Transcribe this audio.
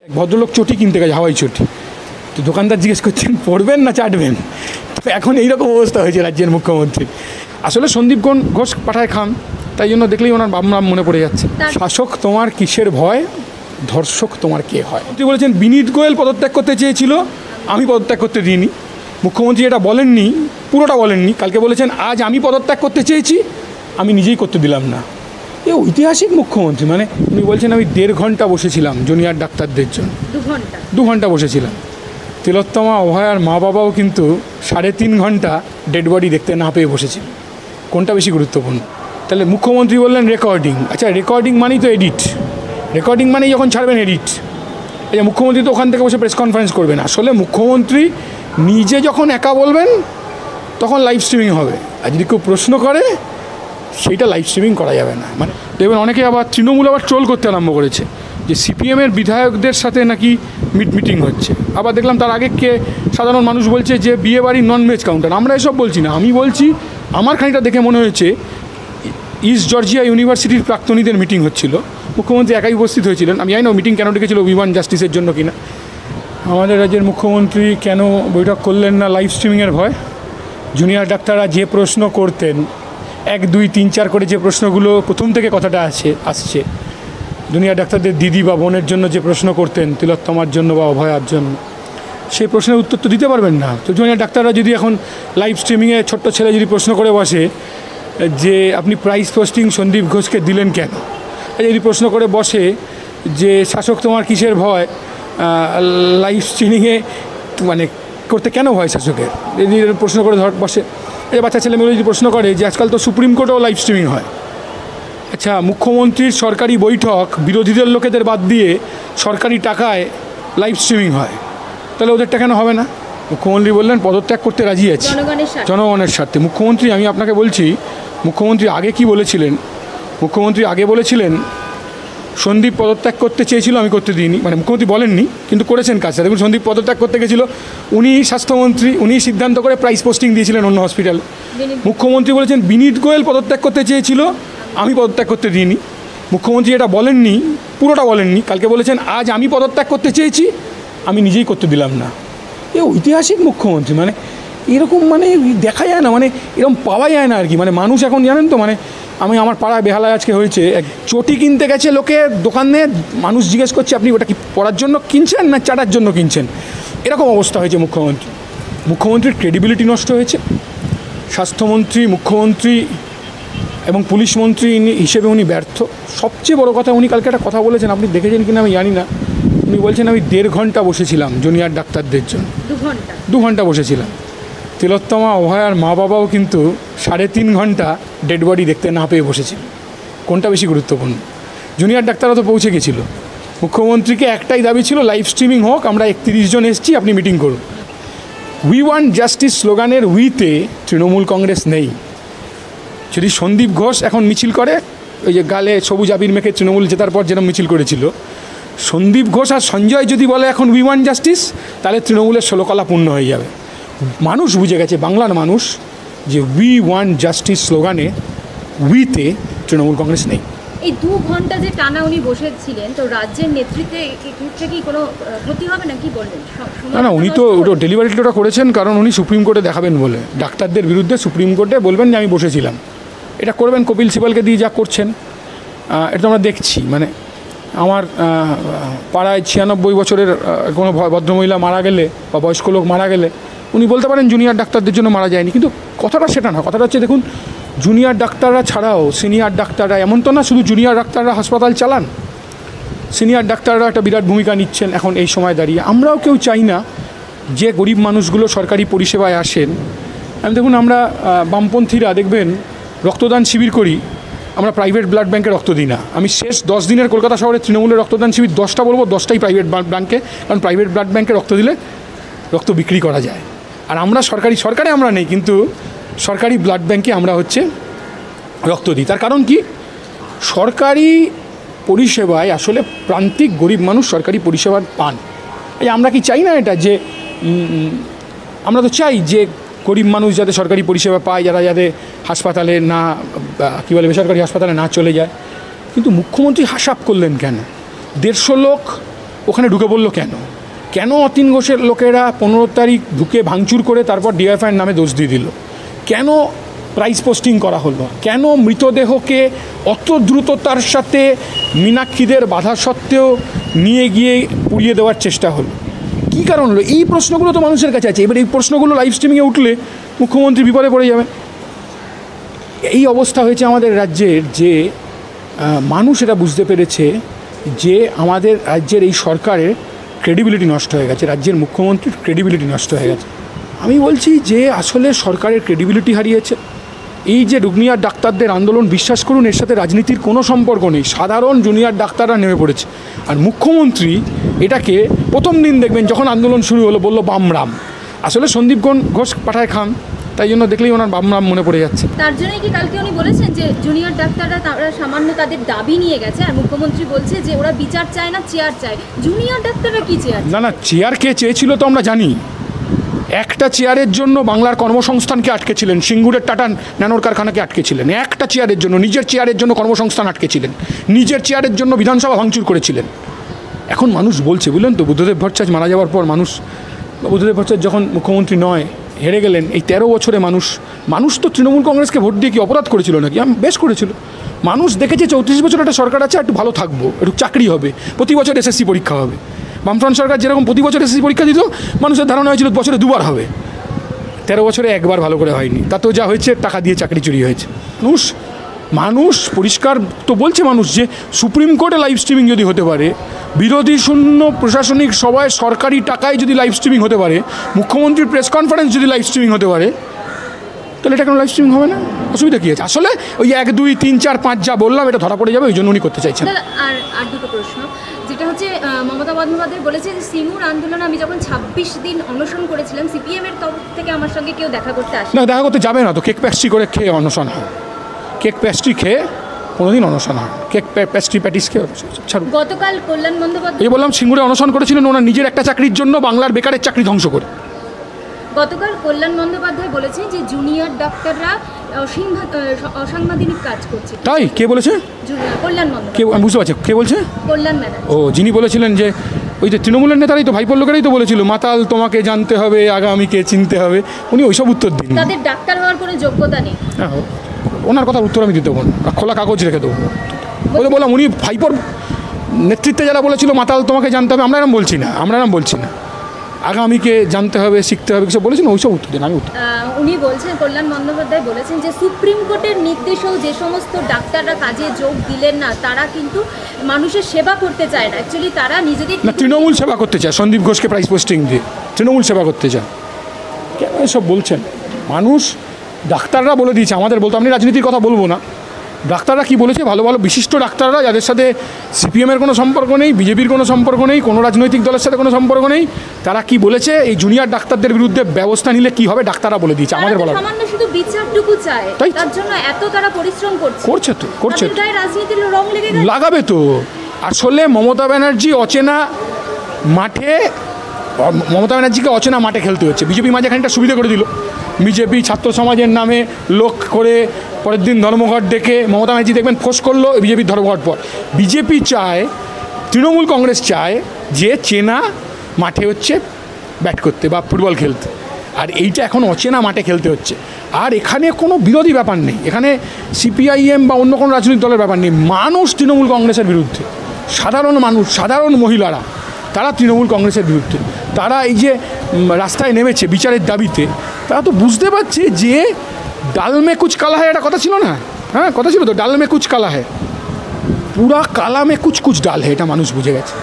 ভদ্রলোক চটি কিনতে গেছে, হাওয়াই চটি। তো দোকানদার জিজ্ঞেস করছেন পড়বেন না চাটবেন। তো এখন এইরকম অবস্থা হয়েছে রাজ্যের মুখ্যমন্ত্রী। আসলে সন্দীপ ঘোষ পাঠায় খান, তাই জন্য দেখলেই ওনার নাম মনে পড়ে যাচ্ছে। শাসক তোমার কিসের ভয়, ধর্ষক তোমার কে হয়। মন্ত্রী বলেছেন বিনীত গোয়েল পদত্যাগ করতে চেয়েছিল, আমি পদত্যাগ করতে দিইনি। মুখ্যমন্ত্রী এটা বলেননি, পুরোটা বলেননি। কালকে বলেছেন আজ আমি পদত্যাগ করতে চেয়েছি, আমি নিজেই করতে দিলাম না। এ ঐতিহাসিক মুখ্যমন্ত্রী। মানে উনি বলছেন আমি 1.5 ঘন্টা বসেছিলাম জুনিয়র ডাক্তারদের জন্য, 2 ঘন্টা বসেছিলাম। তিলোত্তমা অভয়ার মা বাবাও কিন্তু 3.5 ঘন্টা ডেড বডি দেখতে না পেয়ে বসেছিল। কোনটা বেশি গুরুত্বপূর্ণ? তাহলে মুখ্যমন্ত্রী বললেন রেকর্ডিং। আচ্ছা, রেকর্ডিং মানেই তো এডিট, রেকর্ডিং মানেই যখন ছাড়বেন এডিট। আচ্ছা, মুখ্যমন্ত্রী তো ওখান থেকে বসে প্রেস কনফারেন্স করবেন। আসলে মুখ্যমন্ত্রী নিজে যখন একা বলবেন তখন লাইভ স্ট্রিমিং হবে, আর যদি কেউ প্রশ্ন করে সেইটা লাইভ স্ট্রিমিং করা যাবে না। মানে দেখবেন অনেকে আবার তৃণমূল আবার ট্রোল করতে আরম্ভ করেছে যে সিপিএমের বিধায়কদের সাথে নাকি মিটিং হচ্ছে। আবার দেখলাম তার আগে সাধারণ মানুষ বলছে যে বিয়ে বাড়ির ননভেজ কাউন্টার। আমরা এসব বলছি না, আমি বলছি আমার খানিকটা দেখে মনে হয়েছে ইস্ট জর্জিয়া ইউনিভার্সিটির প্রাক্তনীদের মিটিং হচ্ছিল, মুখ্যমন্ত্রী একাই উপস্থিত হয়েছিলেন। আমি জানি না মিটিং কেন ডেকেছিল, উইমেন জাস্টিসের জন্য কিনা। আমাদের রাজ্যের মুখ্যমন্ত্রী কেন বৈঠক করলেন না লাইভ স্ট্রিমিংয়ের ভয়? জুনিয়র ডাক্তাররা যে প্রশ্ন করতেন, 1, 2, 3, 4 করে যে প্রশ্নগুলো প্রথম থেকে কথাটা আসছে, জুনিয়র ডাক্তারদের দিদি বা বোনের জন্য যে প্রশ্ন করতেন, তিলোত্তমার জন্য বা অভয়ার জন্য, সেই প্রশ্নের উত্তর তো দিতে পারবেন না। তো জুনিয়র ডাক্তাররা যদি এখন লাইভ স্ট্রিমিংয়ে ছোট্ট ছেলে যদি প্রশ্ন করে বসে যে আপনি প্রাইস পোস্টিং সন্দীপ ঘোষকে দিলেন কেন, যদি প্রশ্ন করে বসে যে শাসক তোমার কিসের ভয়, লাইভ স্ট্রিমিংয়ে মানে করতে কেন ভয় শাসকের, যদি প্রশ্ন করে বসে। এই বাচ্চা ছেলেমেয়েরা যদি প্রশ্ন করে যে আজকাল তো সুপ্রিম কোর্টেও লাইভ স্ট্রিমিং হয়। আচ্ছা, মুখ্যমন্ত্রীর সরকারি বৈঠক বিরোধীদের লোকেদের বাদ দিয়ে সরকারি টাকায় লাইভ স্ট্রিমিং হয়, তাহলে ওদেরটা কেন হবে না? মুখ্যমন্ত্রী বললেন পদত্যাগ করতে রাজি আছি জনগণের স্বার্থে। মুখ্যমন্ত্রী, আমি আপনাকে বলছি, মুখ্যমন্ত্রী আগে কি বলেছিলেন? মুখ্যমন্ত্রী আগে বলেছিলেন সন্দীপ পদত্যাগ করতে চেয়েছিল, আমি করতে দিইনি। মানে মুখ্যমন্ত্রী বলেননি কিন্তু করেছেন কাজটা। দেখুন, সন্দীপ পদত্যাগ করতে গেছিল, উনি স্বাস্থ্যমন্ত্রী, উনি সিদ্ধান্ত করে প্রাইস পোস্টিং দিয়েছিলেন অন্য হসপিটালে। মুখ্যমন্ত্রী বলেছেন বিনীত গোয়েল পদত্যাগ করতে চেয়েছিল, আমি পদত্যাগ করতে দিইনি। মুখ্যমন্ত্রী এটা বলেননি, পুরোটা বলেননি। কালকে বলেছেন আজ আমি পদত্যাগ করতে চেয়েছি, আমি নিজেই করতে দিলাম না। এ ঐতিহাসিক মুখ্যমন্ত্রী। মানে এরকম মানে দেখা যায় না, মানে এরকম পাওয়া যায় না আর কি। মানে মানুষ এখন জানেন তো, মানে আমি আমার পাড়ায় বেহালায় আজকে হয়েছে, এক চটি কিনতে গেছে লোকে দোকানে, মানুষ জিজ্ঞেস করছে আপনি ওটা কি পড়ার জন্য কিনছেন না চাটার জন্য কিনছেন। এরকম অবস্থা হয়েছে মুখ্যমন্ত্রীর ক্রেডিবিলিটি নষ্ট হয়েছে। স্বাস্থ্যমন্ত্রী, মুখ্যমন্ত্রী এবং পুলিশ মন্ত্রী হিসেবে উনি ব্যর্থ। সবচেয়ে বড় কথা, উনি কালকে একটা কথা বলেছেন, আপনি দেখেছেন কিনা আমি জানি না। উনি বলছেন আমি 1.5 ঘন্টা বসেছিলাম জুনিয়র ডাক্তারদের জন্য, 2 ঘন্টা বসেছিলাম। তিলোত্তমা অভয়ার মা বাবাও কিন্তু 3.5 ঘন্টা ডেড বডি দেখতে না পেয়ে বসেছিল। কোনটা বেশি গুরুত্বপূর্ণ? জুনিয়র ডাক্তাররা তো পৌঁছে গেছিল। মুখ্যমন্ত্রীকে একটাই দাবি ছিল লাইভ স্ট্রিমিং হোক, আমরা 31 জন এসছি, আপনি মিটিং করুন। উই ওয়ান্ট জাস্টিস স্লোগানের উইতে তৃণমূল কংগ্রেস নেই। যদি সন্দীপ ঘোষ এখন মিছিল করে, ওই যে গালে সবুজ আবির মেখে তৃণমূল জেতার পর যেরকম মিছিল করেছিল, সন্দীপ ঘোষ আর সঞ্জয় যদি বলে এখন উই ওয়ান্ট জাস্টিস, তাহলে তৃণমূলের 16 কলা পূর্ণ হয়ে যাবে। মানুষ বুঝে গেছে, বাংলার মানুষ, যে উই ওয়ান্ট জাস্টিস স্লোগানে উইতে তৃণমূল কংগ্রেস নেই। এই 2 ঘন্টা যে টানা উনি বসেছিলেন, তো রাজ্যের নেতৃত্বে কি কোনো ক্ষতি হবে না, কি বলবেন? না, উনি তো ওটা ডেলিভারিটা করেছেন কারণ উনি সুপ্রিম কোর্টে দেখাবেন বলে, ডাক্তারদের বিরুদ্ধে সুপ্রিম কোর্টে বলবেন যে আমি বসেছিলাম। এটা করবেন কপিল সিবালকে দিয়ে যা করছেন, এটা আমরা দেখছি। মানে আমার পাড়ায় 96 বছরের কোনো ভদ্রমহিলা মারা গেলে বা বয়স্ক লোক মারা গেলে উনি বলতে পারেন জুনিয়র ডাক্তারদের জন্য মারা যায়নি, কিন্তু কথাটা সেটা না। কথাটা হচ্ছে দেখুন, জুনিয়র ডাক্তাররা ছাড়াও সিনিয়র ডাক্তাররা, এমন তো না শুধু জুনিয়র ডাক্তাররা হাসপাতাল চালান, সিনিয়র ডাক্তাররা একটা বিরাট ভূমিকা নিচ্ছেন এখন এই সময় দাঁড়িয়ে। আমরাও কেউ চাই না যে গরিব মানুষগুলো সরকারি পরিষেবায় আসেন। দেখুন, আমরা বামপন্থীরা দেখবেন রক্তদান শিবির করি, আমরা প্রাইভেট ব্লাড ব্যাঙ্কে রক্ত দিই না। আমি শেষ 10 দিনের কলকাতা শহরে তৃণমূলের রক্তদান শিবির 10টা বলবো, 10টাই প্রাইভেট ব্লাড ব্যাঙ্কে, কারণ প্রাইভেট ব্লাড ব্যাঙ্কে রক্ত দিলে রক্ত বিক্রি করা যায়। আর আমরা সরকারে আমরা নেই, কিন্তু সরকারি ব্লাড ব্যাঙ্কে আমরা হচ্ছে রক্ত দিই। তার কারণ কি? সরকারি পরিষেবায় আসলে প্রান্তিক গরিব মানুষ সরকারি পরিষেবা পান। এই আমরা কি চাই না এটা, যে আমরা তো চাই যে গরিব মানুষ যাতে সরকারি পরিষেবা পায়, যাতে হাসপাতালে না, কী বলে, বেসরকারি হাসপাতালে না চলে যায়। কিন্তু মুখ্যমন্ত্রী হাসাপ করলেন কেন? 150 লোক ওখানে ঢুকে পড়লো কেন অতীন ঘোষের লোকেরা 15 তারিখ ঢুকে ভাঙচুর করে তারপর ডিএফআইয়ের নামে দোষ দিয়ে দিল? কেন প্রাইস পোস্টিং করা হলো? কেন মৃতদেহকে অত দ্রুততার সাথে মীনাক্ষীদের বাধা সত্ত্বেও নিয়ে গিয়ে পুড়িয়ে দেওয়ার চেষ্টা হলো? কী কারণ হলো? এই প্রশ্নগুলো তো মানুষের কাছে আছে। এবার এই প্রশ্নগুলো লাইভ স্ট্রিমিংয়ে উঠলে মুখ্যমন্ত্রী বিপদে পড়ে যাবে। এই অবস্থা হয়েছে আমাদের রাজ্যের, যে মানুষ এটা বুঝতে পেরেছে যে আমাদের রাজ্যের এই সরকারের ক্রেডিবিলিটি নষ্ট হয়ে গেছে, রাজ্যের মুখ্যমন্ত্রীর ক্রেডিবিলিটি নষ্ট হয়ে গেছে। আমি বলছি যে আসলে সরকারের ক্রেডিবিলিটি হারিয়েছে। এই যে জুনিয়র ডাক্তারদের আন্দোলন, বিশ্বাস করুন এর সাথে রাজনীতির কোনো সম্পর্ক নেই, সাধারণ জুনিয়র ডাক্তাররা নেমে পড়েছে। আর মুখ্যমন্ত্রী এটাকে প্রথম দিন দেখবেন যখন আন্দোলন শুরু হলো বললো বামরাম। আসলে সন্দীপ ঘোষ পাঠায় খান, তাই জন্য দেখলেই ওনার বামরাম মনে পড়ে যাচ্ছে। তার জন্যই কি কালকে উনি বলেছেন যে জুনিয়র ডাক্তাররা তারা সামান্য তাদের দাবি নিয়ে গেছে, আর মুখ্যমন্ত্রী বলছে যে ওরা বিচার চায় না, চেয়ার চায়। জুনিয়র ডাক্তাররা কি চেয়ার? না, চেয়ার কে চেয়েছিল তো আমরা জানি। একটা চেয়ারের জন্য বাংলার কর্মসংস্থানকে আটকেছিলেন, সিঙ্গুরের টাটা ন্যানোর কারখানাকে আটকেছিলেন। একটা চেয়ারের জন্য, নিজের চেয়ারের জন্য কর্মসংস্থান আটকেছিলেন, নিজের চেয়ারের জন্য বিধানসভা ভাঙচুর করেছিলেন। এখন মানুষ বলছে, বুঝলেন তো, বুদ্ধদেব ভট্টাচার্য মারা যাওয়ার পর বুদ্ধদেব ভট্টাচার্য যখন মুখ্যমন্ত্রী নয়, হেরে গেলেন, এই 13 বছরে মানুষ তো তৃণমূল কংগ্রেসকে ভোট দিয়ে কি অপরাধ করেছিল নাকি? বেশ করেছিল। মানুষ দেখেছে 34 বছর একটা সরকার আছে, একটু ভালো থাকবো, একটু চাকরি হবে, প্রতি বছর এসএসসি পরীক্ষা হবে। বামফ্রন্ট সরকার যেরকম প্রতি বছর এসএসসি পরীক্ষা দিত, মানুষের ধারণা হয়েছিল বছরে 2বার হবে। 13 বছরে একবার ভালো করে হয়নি, তাতেও যা হয়েছে টাকা দিয়ে চাকরি চুরি হয়েছে। মানুষ পরিষ্কার তো বলছে মানুষ যে সুপ্রিম কোর্টে লাইভ স্ট্রিমিং যদি হতে পারে, বিরোধী শূন্য প্রশাসনিক সভায় সরকারি টাকায় যদি লাইভ স্ট্রিমিং হতে পারে, মুখ্যমন্ত্রীর প্রেস কনফারেন্স যদি লাইভ স্ট্রিমিং হতে পারে, তাহলে এটা কেন লাইভ স্ট্রিমিং হবে না? অসুবিধা কী আছে? আসলে ওই 1, 2, 3, 4, 5 যা বললাম এটা ধরা পড়ে যাবে, ওই জন্য উনি করতে চাইছেন। আর দুটো প্রশ্ন, যেটা হচ্ছে মমতা বন্দ্যোপাধ্যায় বলেছে যে সিঙ্গুর আন্দোলনে আমি যখন 26 দিন অনশন করেছিলাম, সিপিএম এর তরফ থেকে আমার সঙ্গে কেউ দেখা করতে আসে না, দেখা করতে যাবে না তো। কেক প্যাস্ট্রি করে খেয়ে অনশন হয়, কেক প্যাস্ট্রি খেয়ে কোনোদিন অনশন হয়, কেক প্যাস্ট্রি প্যাটিস খেয়ে ছাড়ুন। গতকাল কল্যাণ বন্দ্যোপাধ্যায়, এই বললাম সিঙ্গুরে অনশন করেছিলেন ওনার নিজের একটা চাকরির জন্য, বাংলার বেকারের চাকরি ধ্বংস করে। গতকাল কল্যাণ বন্দ্যোপাধ্যায় বলেছেন যে জুনিয়র ডাক্তাররা অসাংবিধানিক কাজ করছে। তাই? কে বলেছে? কল্যাণ বন্দ্যোপাধ্যায়। আমি বুঝতে পারছি কে বলছে। কল্যাণ ব্যানার্জি। ও, যিনি বলেছিলেন যে ওই যে তৃণমূলের নেতারাই তো, ভাইপোর লোকেরাই তো বলেছিল মাতাল তোমাকে জানতে হবে, আগামীকে চিনতে হবে। উনি ওইসব উত্তর দিন। তাদের ডাক্তার হওয়ার কোনো যোগ্যতা নেই। হ্যাঁ, ওনার কথার উত্তর আমি দিতে দেবো না, খোলা কাগজ রেখে দেবো। ওই বললাম উনি ভাইপোর নেতৃত্বে যারা বলেছিল মাতাল তোমাকে জানতে হবে, আমরা এরকম বলছি না, আগামীকে জানতে হবে, শিখতে হবে, কিছু বলেছেন, ওইসব উত্তর দিন। আমি উনি বলছেন, কল্যাণ বন্দ্যোপাধ্যায় বলেছেন যে সুপ্রিম কোর্টের নির্দেশেও যে সমস্ত ডাক্তাররা কাজে যোগ দিলেন না, তারা কিন্তু মানুষের সেবা করতে চায় না, অ্যাকচুয়ালি তারা নিজেদের না, তৃণমূল সেবা করতে চায়। সন্দীপ ঘোষকে প্রাইস পোস্টিং দিয়ে তৃণমূল সেবা করতে চায়। কেন এসব বলছেন? মানুষ, ডাক্তাররা বলে দিয়েছে, আমাদের বলতো, আমি রাজনীতির কথা বলবো না, ডাক্তাররা কি বলেছে, ভালো ভালো বিশিষ্ট ডাক্তাররা যাদের সাথে সিপিএমের কোনো সম্পর্ক নেই, বিজেপির কোনো সম্পর্ক নেই, কোনো রাজনৈতিক দলের সাথে কোনো সম্পর্ক নেই, তারা কি বলেছে, এই জুনিয়র ডাক্তারদের বিরুদ্ধে ব্যবস্থা নিলে কি হবে, ডাক্তাররা বলে দিয়েছে, আমাদের বলা। সামান্য শুধু বিচারটুকু চায়, তার জন্য এত তারা পরিশ্রম করছে তাদের রাজনীতির রং লাগাবে তো। আসলে মমতা ব্যানার্জিকে অচেনা মাঠে খেলতে হচ্ছে। বিজেপি মাঝে খানিকটা সুবিধা করে দিল, বিজেপি ছাত্র সমাজের নামে লোক করে পরের দিন ধর্মঘট ডেকে মমতা ব্যানার্জি দেখবেন ফোর্স করলো বিজেপির ধর্মঘট পর। বিজেপি চায়, তৃণমূল কংগ্রেস চায় যে চেনা মাঠে হচ্ছে ব্যাট করতে বা ফুটবল খেলতে, আর এইটা এখন অচেনা মাঠে খেলতে হচ্ছে। আর এখানে কোনো বিরোধী ব্যাপার নেই, এখানে সিপিআইএম বা অন্য কোনো রাজনৈতিক দলের ব্যাপার নেই। মানুষ তৃণমূল কংগ্রেসের বিরুদ্ধে, সাধারণ মানুষ, সাধারণ মহিলারা, তারা তৃণমূল কংগ্রেসের বিরুদ্ধে। তারা এই যে রাস্তায় নেমেছে বিচারের দাবিতে, তারা তো বুঝতে পারছে যে ডাল মে কুচ কালা হ্যায়, একটা কথা ছিল না? হ্যাঁ, কথা ছিল তো, ডাল মে কুচ কালা হ্যায়, পুরা কালা মে কুচ কুচ ডাল হ্যায়, এটা মানুষ বুঝে গেছে।